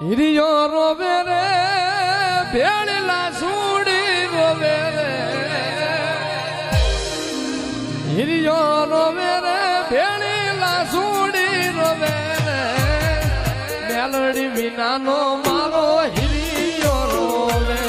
હિરિયો રોવે રે ભેળલા સુડી રોવે રે હિરિયો રોવે રે ભેળલા સુડી રોવે રે મેલડી વિનાનો મારો હિરિયો રોવે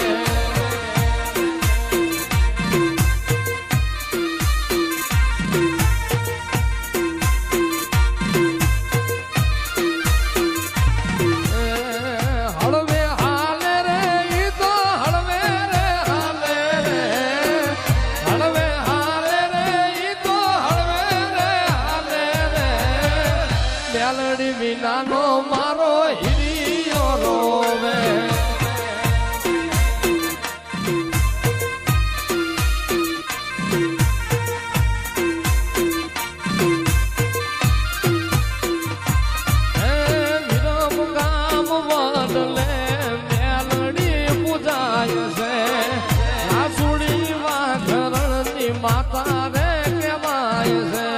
વિનાનો મારો હિરિયો રોવે વિરમ ગામ વડલે મેલડી પૂજાય છે આસુડી વાઘરણની માતા રે કહેવાય છે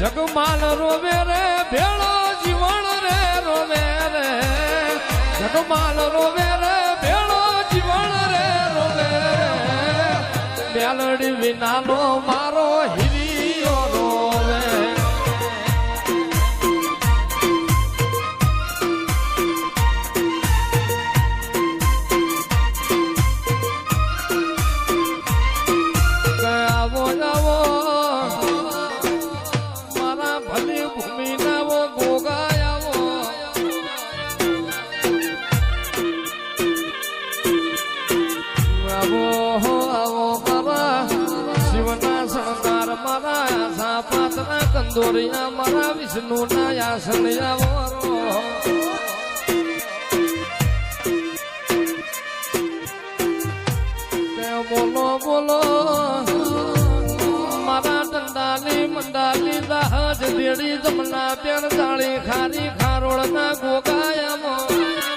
જગમાલ રોવે રે ભેળો જીવણ રે રોવે રે જગમાલ રોવે રે ભેળો જીવણ રે રોવે રે મેલડી વિનાનો મારો હિરિયો રોવે આવો આવો કંદોરિયા મારા વિષ્ણુ ના આસન આવો બોલો બોલો મારા દંડાલી મંડાલી દાહજ દેડી જમના પેર દાળી ખારી ખારોળ ના ગોગાયામો